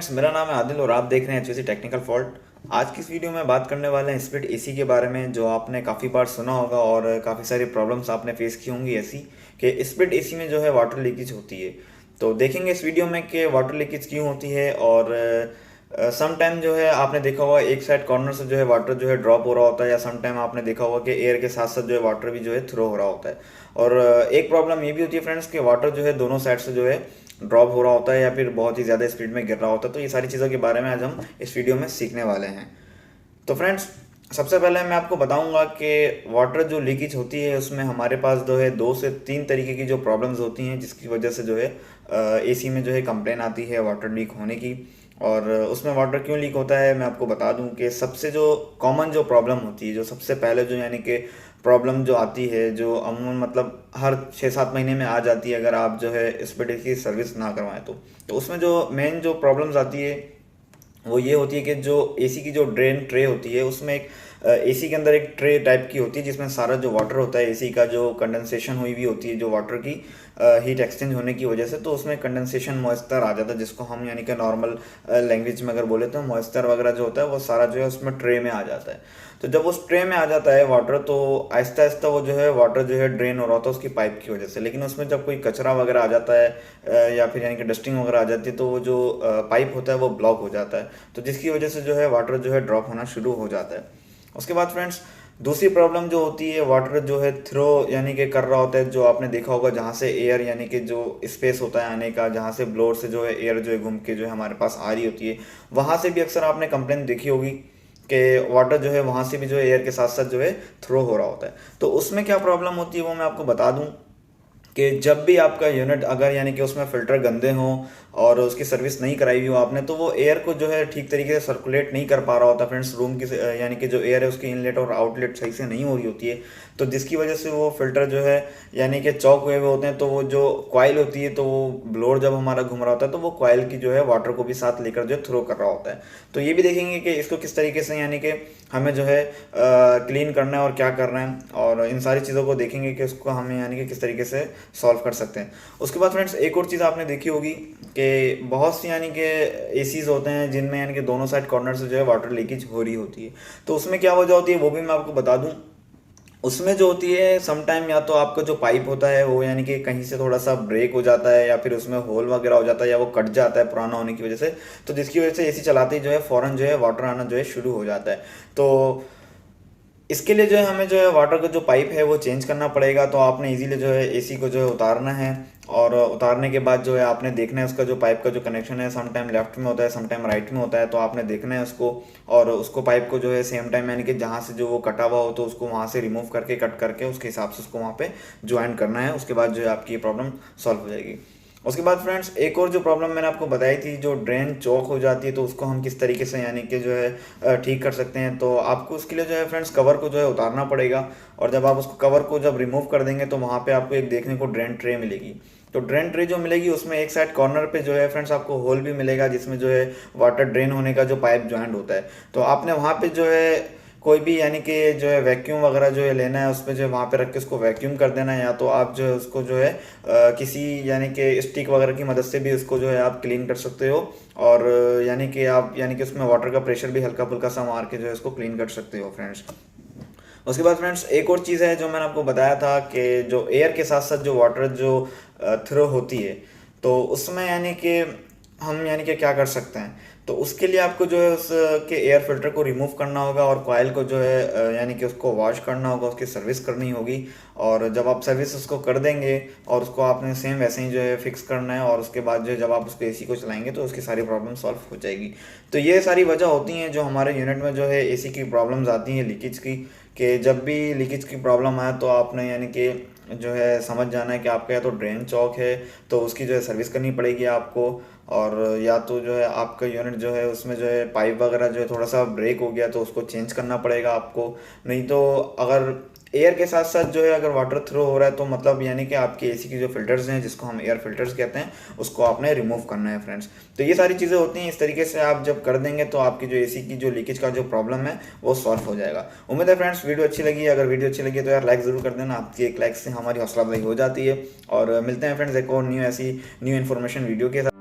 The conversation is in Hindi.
फ्रेंड्स, मेरा नाम है आदिल और आप देख रहे हैं एचवीसी टेक्निकल फॉल्ट। आज की इस वीडियो में बात करने वाले हैं स्प्लिट एसी के बारे में, जो आपने काफ़ी बार सुना होगा और काफ़ी सारी प्रॉब्लम्स आपने फेस की होंगी ऐसी कि स्प्लिट एसी में जो है वाटर लीकेज होती है। तो देखेंगे इस वीडियो में कि वाटर लीकेज क्यों होती है और सम टाइम जो है आपने देखा होगा एक साइड कॉर्नर से जो है वाटर जो है ड्रॉप हो रहा होता है, या सम टाइम आपने देखा होगा कि एयर के साथ साथ जो है वाटर भी जो है थ्रो हो रहा होता है। और एक प्रॉब्लम ये भी होती है फ्रेंड्स कि वाटर जो है दोनों साइड से जो है ड्रॉप हो रहा होता है या फिर बहुत ही ज़्यादा स्पीड में गिर रहा होता है। तो ये सारी चीज़ों के बारे में आज हम इस वीडियो में सीखने वाले हैं। तो फ्रेंड्स, सबसे पहले मैं आपको बताऊंगा कि वाटर जो लीकेज होती है उसमें हमारे पास जो है 2 से 3 तरीके की जो प्रॉब्लम्स होती हैं, जिसकी वजह से जो है एसी में जो है कंप्लेन आती है वाटर लीक होने की। और उसमें वाटर क्यों लीक होता है मैं आपको बता दूं कि सबसे जो कॉमन जो प्रॉब्लम होती है, जो सबसे पहले जो यानी कि प्रॉब्लम जो आती है, जो अमूमन मतलब हर 6-7 महीने में आ जाती है अगर आप जो है इस पर की सर्विस ना करवाएं तो उसमें जो मेन जो प्रॉब्लम्स आती है वो ये होती है कि जो एसी की जो ड्रेन ट्रे होती है उसमें एक एसी के अंदर एक ट्रे टाइप की होती है, जिसमें सारा जो वाटर होता है एसी का जो कंडेंसेशन हुई हुई होती है जो वाटर की हीट एक्सचेंज होने की वजह से, तो उसमें कंडेंसेशन मॉइस्चर आ जाता है, जिसको हम यानी कि नॉर्मल लैंग्वेज में अगर बोले तो मॉइस्चर वगैरह जो होता है वो सारा जो है उसमें ट्रे में आ जाता है। तो जब उस ट्रे में आ जाता है वाटर, तो आहिस्ता आहिस्ता वो जो है वाटर जो है ड्रेन हो रहा होता है उसकी पाइप की वजह से। लेकिन उसमें जब कोई कचरा वगैरह आ जाता है या फिर यानी कि डस्टिंग वगैरह आ जाती है, तो वो जो पाइप होता है वो ब्लॉक हो जाता है, तो जिसकी वजह से जो है वाटर जो है ड्रॉप होना शुरू हो जाता है। उसके बाद फ्रेंड्स, दूसरी प्रॉब्लम जो होती है वाटर जो है थ्रो यानी कि कर रहा होता है, जो आपने देखा होगा जहाँ से एयर यानी कि जो स्पेस होता है आने का, जहाँ से ब्लोअर से जो है एयर जो है घूम के जो है हमारे पास आ रही होती है, वहाँ से भी अक्सर आपने कंप्लेन देखी होगी कि वाटर जो है वहाँ से भी जो है एयर के साथ साथ जो है थ्रो हो रहा होता है। तो उसमें क्या प्रॉब्लम होती है वो मैं आपको बता दूं कि जब भी आपका यूनिट अगर यानी कि उसमें फ़िल्टर गंदे हों और उसकी सर्विस नहीं कराई हुई हो आपने, तो वो एयर को जो है ठीक तरीके से सर्कुलेट नहीं कर पा रहा होता फ्रेंड्स। रूम की यानी कि जो एयर है उसकी इनलेट और आउटलेट सही से नहीं हो रही होती है, तो जिसकी वजह से वो फ़िल्टर जो है यानी कि चौक हुए हुए होते हैं। तो वो जो कॉइल होती है, तो वो ब्लोअर जब हमारा घूम रहा होता है तो वो कॉइल की जो है वाटर को भी साथ लेकर जो थ्रो कर रहा होता है। तो ये भी देखेंगे कि इसको किस तरीके से यानी कि हमें जो है क्लीन करना है और क्या करना है, और इन सारी चीज़ों को देखेंगे कि उसको हमें यानी कि किस तरीके से सॉल्व कर सकते हैं। उसके बाद फ्रेंड्स, एक और चीज़ आपने देखी होगी कि बहुत सी यानी कि एसीज होते हैं जिनमें यानी कि दोनों साइड कॉर्नर से जो है वाटर लीकेज हो रही होती है। तो उसमें क्या वजह होती है वो भी मैं आपको बता दूं। उसमें जो होती है सम टाइम या तो आपका जो पाइप होता है वो यानी कि कहीं से थोड़ा सा ब्रेक हो जाता है, या फिर उसमें होल वगैरह हो जाता है, या वो कट जाता है पुराना होने की वजह से, तो जिसकी वजह से एसी चलाते ही जो है फ़ौरन जो है वाटर आना जो है शुरू हो जाता है। तो इसके लिए जो है हमें जो है वाटर का जो पाइप है वो चेंज करना पड़ेगा। तो आपने इजीली जो है एसी को जो है उतारना है, और उतारने के बाद जो है आपने देखना है उसका जो पाइप का जो कनेक्शन है, सम टाइम लेफ्ट में होता है सम टाइम राइट में होता है, तो आपने देखना है उसको। और उसको पाइप को जो है सेम टाइम यानी कि जहाँ से जो वो कटा हुआ हो तो उसको वहाँ से रिमूव करके कट करके उसके हिसाब से उसको वहाँ पे ज्वाइन करना है। उसके बाद जो है आपकी ये प्रॉब्लम सॉल्व हो जाएगी। उसके बाद फ्रेंड्स, एक और जो प्रॉब्लम मैंने आपको बताई थी, जो ड्रेन चौक हो जाती है, तो उसको हम किस तरीके से यानी कि जो है ठीक कर सकते हैं। तो आपको उसके लिए जो है फ्रेंड्स कवर को जो है उतारना पड़ेगा, और जब आप उसको कवर को जब रिमूव कर देंगे तो वहाँ पे आपको एक देखने को ड्रेन ट्रे मिलेगी। तो ड्रेन ट्रे जो मिलेगी उसमें एक साइड कॉर्नर पे जो है फ्रेंड्स आपको होल भी मिलेगा, जिसमें जो है वाटर ड्रेन होने का जो पाइप ज्वाइंट होता है। तो आपने वहाँ पे जो है कोई भी यानी कि जो है वैक्यूम वगैरह जो है लेना है, उसमें जो है वहाँ पे रख के उसको वैक्यूम कर देना है, या तो आप जो है उसको जो है किसी यानी कि स्टिक वगैरह की मदद से भी उसको जो है आप क्लीन कर सकते हो। और यानी कि आप यानी कि उसमें वाटर का प्रेशर भी हल्का फुल्का सा मार के जो है उसको क्लीन कर सकते हो फ्रेंड्स। उसके बाद फ्रेंड्स, एक और चीज़ है जो मैंने आपको बताया था कि जो एयर के साथ साथ जो वाटर जो थ्रो होती है, तो उसमें यानी कि हम यानी कि क्या कर सकते हैं। तो उसके लिए आपको जो है उसके एयर फिल्टर को रिमूव करना होगा, और कॉइल को जो है यानी कि उसको वॉश करना होगा, उसकी सर्विस करनी होगी। और जब आप सर्विस उसको कर देंगे और उसको आपने सेम वैसे ही जो है फिक्स करना है, और उसके बाद जो है जब आप उसको एसी को चलाएंगे तो उसकी सारी प्रॉब्लम सॉल्व हो जाएगी। तो ये सारी वजह होती हैं जो हमारे यूनिट में जो है एसी की प्रॉब्लम्स आती हैं लीकेज की, कि जब भी लीकेज की प्रॉब्लम आए तो आपने यानी कि जो है समझ जाना है कि आपका या तो ड्रेन चौक है तो उसकी जो है सर्विस करनी पड़ेगी आपको, और या तो जो है आपका यूनिट जो है उसमें जो है पाइप वगैरह जो है थोड़ा सा ब्रेक हो गया तो उसको चेंज करना पड़ेगा आपको। नहीं तो अगर एयर के साथ साथ जो है अगर वाटर थ्रो हो रहा है तो मतलब यानी कि आपके एसी की जो फिल्टर्स हैं, जिसको हम एयर फिल्टर्स कहते हैं, उसको आपने रिमूव करना है फ्रेंड्स। तो ये सारी चीज़ें होती हैं, इस तरीके से आप जब कर देंगे तो आपकी जो एसी की जो लीकेज का जो प्रॉब्लम है वो सॉल्व हो जाएगा। उम्मीद है फ्रेंड्स वीडियो अच्छी लगी। अगर वीडियो अच्छी लगी तो यार लाइक ज़रूर कर देना, आपकी एक लाइक से हमारी हौसला अफजाई हो जाती है। और मिलते हैं फ्रेंड्स एक और न्यू ऐसी न्यू इन्फॉर्मेशन वीडियो के साथ।